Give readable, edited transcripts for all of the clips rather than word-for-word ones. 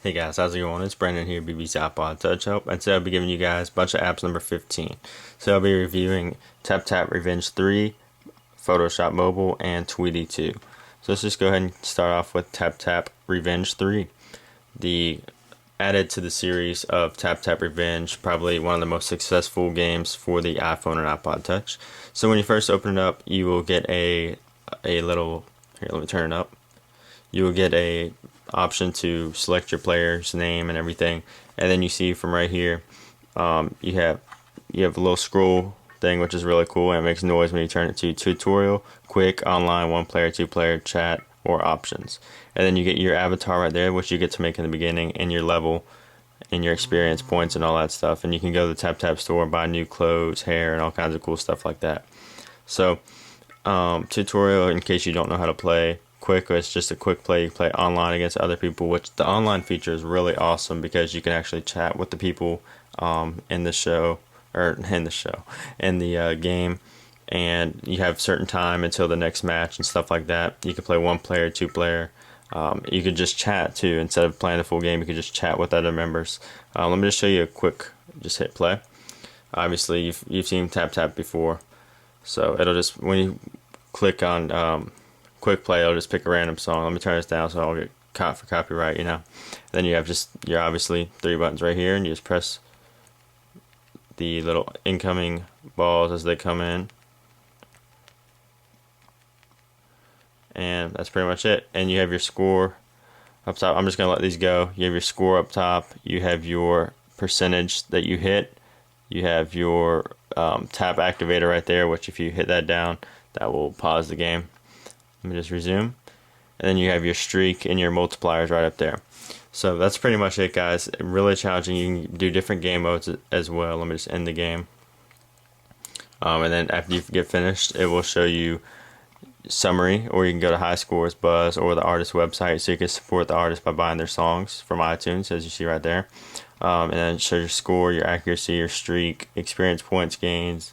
Hey guys, how's it going? It's Brandon here, BB's iPod Touch Help, and today I'll be giving you guys a bunch of apps number 15. So I'll be reviewing Tap Tap Revenge 3, Photoshop Mobile, and Tweetie 2. So let's just go ahead and start off with Tap Tap Revenge 3. The added to the series of Tap Tap Revenge, probably one of the most successful games for the iPhone and iPod Touch. So when you first open it up, you will get a little, here, let me turn it up. You will get a option to select your player's name and everything, and then you see from right here, you have a little scroll thing, which is really cool, and it makes noise when you turn it to tutorial, quick, online, one player, two player, chat, or options. And then you get your avatar right there, which you get to make in the beginning, and your level, and your experience points, and all that stuff. And you can go to the Tap Tap store and buy new clothes, hair, and all kinds of cool stuff like that. So tutorial, in case you don't know how to play. Quick, it's just a quick play. You play online against other people, which the online feature is really awesome because you can actually chat with the people in the show, or in the game, and you have certain time until the next match and stuff like that. You can play one player, two player. You could just chat too. Instead of playing the full game, you could just chat with other members. Let me just show you a quick, just hit play. Obviously, you've seen Tap Tap before, so it'll just, when you click on quick play, it'll just pick a random song. Let me turn this down so I don't get caught for copyright, you know. Then you have just your obviously three buttons right here, and you just press the little incoming balls as they come in. And that's pretty much it. And you have your score up top. I'm just going to let these go. You have your score up top. You have your percentage that you hit. You have your tap activator right there, which if you hit that down, that will pause the game. Let me just resume. And then you have your streak and your multipliers right up there. So that's pretty much it, guys. Really challenging. You can do different game modes as well. Let me just end the game. And then after you get finished, it will show you summary, or you can go to High Scores Buzz or the artist website, so you can support the artist by buying their songs from iTunes, as you see right there. And then it shows your score, your accuracy, your streak, experience points gained,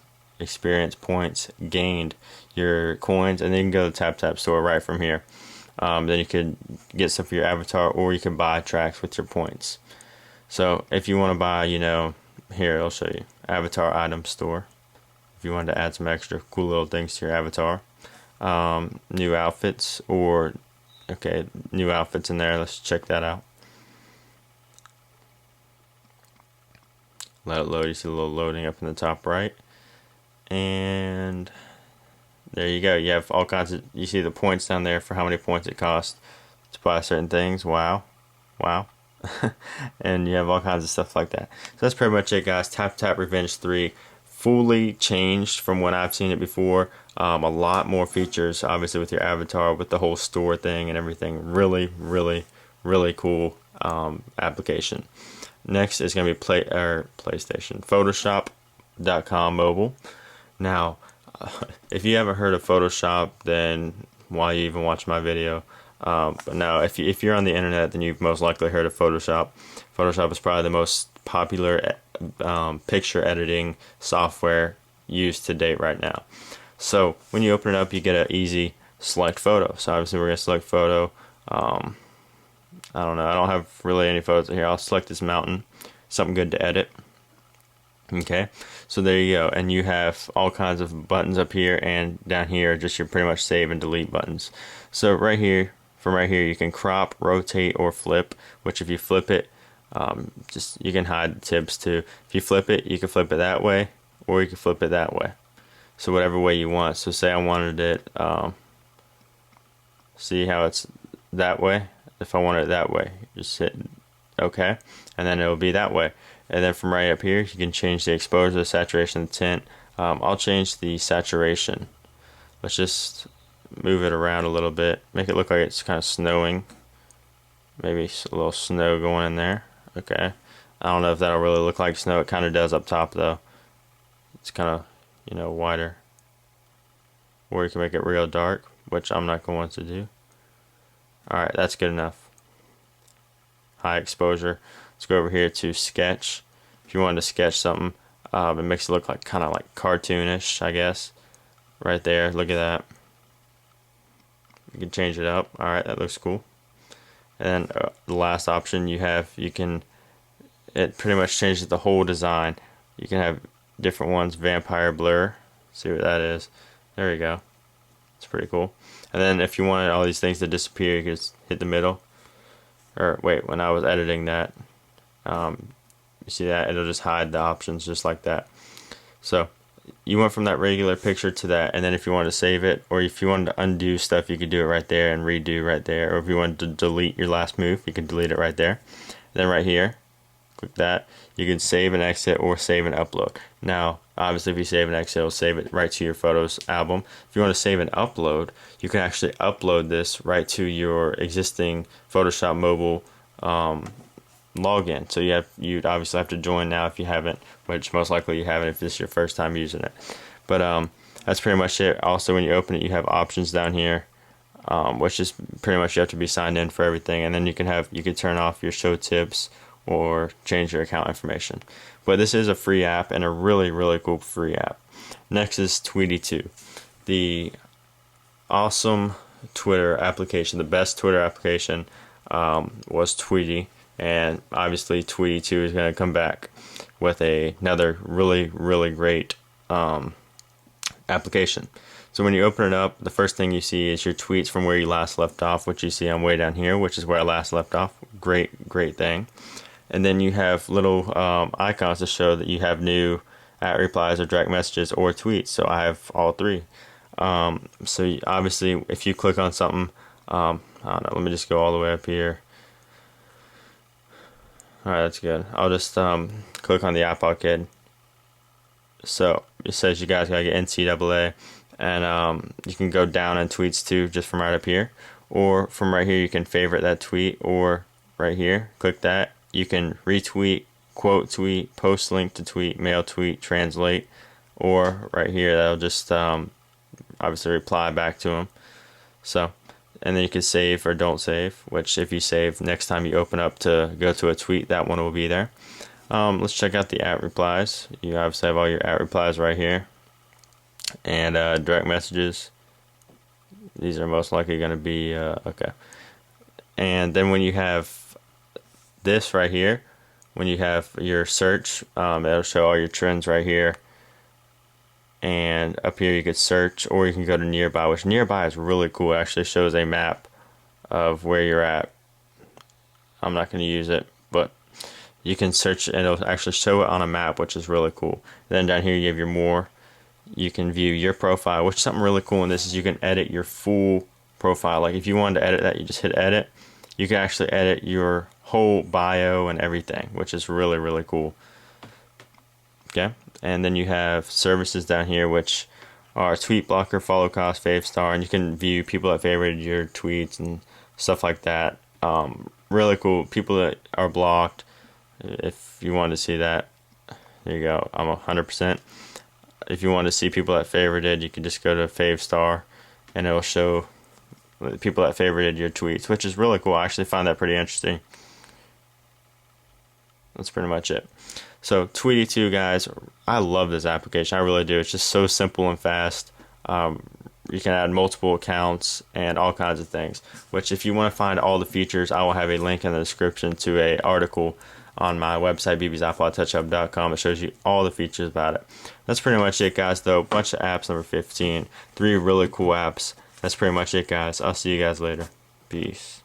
your coins, and then you can go to the Tap Tap store right from here. Then you could get stuff for your avatar, or you can buy tracks with your points. So if you want to buy, here I'll show you avatar item store. If you wanted to add some extra cool little things to your avatar, new outfits, new outfits in there. Let's check that out. Let it load. You see a little loading up in the top right. And there you go. You have all kinds of, you see the points down there for how many points it costs to buy certain things. Wow. And you have all kinds of stuff like that. So that's pretty much it, guys. Tap Tap Revenge 3, fully changed from when I've seen it before. A lot more features, obviously, with your avatar, with the whole store thing and everything. Really, really, really cool application. Next is going to be PlayStation, Photoshop.com mobile. Now, if you haven't heard of Photoshop, then why you even watch my video? But now, if you're on the internet, then you've most likely heard of Photoshop. Photoshop is probably the most popular picture editing software used to date right now. So when you open it up, you get an easy select photo. So obviously we're going to select photo. I don't know. I don't have really any photos here. I'll select this mountain. Something good to edit. Okay, so there you go, and you have all kinds of buttons up here, and down here just your pretty much save and delete buttons. So right here, from right here, you can crop, rotate, or flip, which if you flip it, you can hide the tips too. If you flip it, you can flip it that way, or you can flip it that way. So whatever way you want. So say I wanted it, see how it's that way? If I want it that way, just hit OK, and then it'll be that way. And then from right up here, you can change the exposure, the saturation, the tint. I'll change the saturation. Let's just move it around a little bit. Make it look like it's kind of snowing. Maybe a little snow going in there. Okay. I don't know if that'll really look like snow. It kind of does up top, though. It's kind of, wider. Or you can make it real dark, which I'm not going to do. Alright, that's good enough. High exposure. Let's go over here to sketch. If you wanted to sketch something, it makes it look like kind of like cartoonish, I guess. Right there, look at that. You can change it up. Alright, that looks cool. And the last option you have, it pretty much changes the whole design. You can have different ones. Vampire blur, see what that is. There you go. It's pretty cool. And then if you wanted all these things to disappear, you just hit the middle. Or wait, when I was editing that, you see that it'll just hide the options just like that. So you went from that regular picture to that, and then if you wanted to save it, or if you wanted to undo stuff, you could do it right there and redo right there. Or if you wanted to delete your last move, you can delete it right there. Then right here, click that. You can save and exit or save and upload. Now, obviously, if you save and exit, it'll save it right to your Photos album. If you want to save and upload, you can actually upload this right to your existing Photoshop mobile login. So you'd obviously have to join now if you haven't, which most likely you haven't if this is your first time using it. But that's pretty much it. Also, when you open it, you have options down here, which is pretty much you have to be signed in for everything, and then you can turn off your show tips or change your account information. But this is a free app, and a really, really cool free app. Next is Tweetie 2, the awesome Twitter application. The best Twitter application was Tweetie, and obviously Tweetie 2 is going to come back with another really, really great application. So when you open it up, the first thing you see is your tweets from where you last left off, which you see on way down here, which is where I last left off. Great thing. And then you have little icons to show that you have new @replies or direct messages or tweets. So I have all three. So obviously, if you click on something, I don't know, let me just go all the way up here. Alright, that's good. I'll just click on the iPod kid. So it says you guys gotta get NCAA, and you can go down in tweets too, just from right up here, or from right here you can favorite that tweet, or right here, click that. You can retweet, quote tweet, post link to tweet, mail tweet, translate, or right here that'll just obviously reply back to them. So, and then you can save or don't save, which if you save, next time you open up to go to a tweet, that one will be there. Let's check out the @replies. You obviously have all your @replies right here, and direct messages. These are most likely going to be okay. And then when you have this right here, when you have your search, it'll show all your trends right here, and up here you could search, or you can go to nearby, which nearby is really cool. It actually shows a map of where you're at. I'm not going to use it, but you can search and it'll actually show it on a map, which is really cool. Then down here you have your more. You can view your profile, which is something really cool in this is you can edit your full profile. Like if you wanted to edit that, you just hit edit. You can actually edit your whole bio and everything, which is really, really cool. Okay, and then you have services down here, which are tweet blocker, follow cost, fave star, and you can view people that favorited your tweets and stuff like that. Really cool. People that are blocked, if you want to see that, there you go. I'm 100%. If you want to see people that favorited, you can just go to fave star, and it'll show people that favorited your tweets, which is really cool. I actually find that pretty interesting. That's pretty much it. So Tweetie 2, guys, I love this application. I really do. It's just so simple and fast. You can add multiple accounts and all kinds of things, which if you want to find all the features, I will have a link in the description to an article on my website, bbsiPodTouchUp.com. It shows you all the features about it. That's pretty much it, guys, though. Bunch of apps, number 15. 3 really cool apps. That's pretty much it, guys. I'll see you guys later. Peace.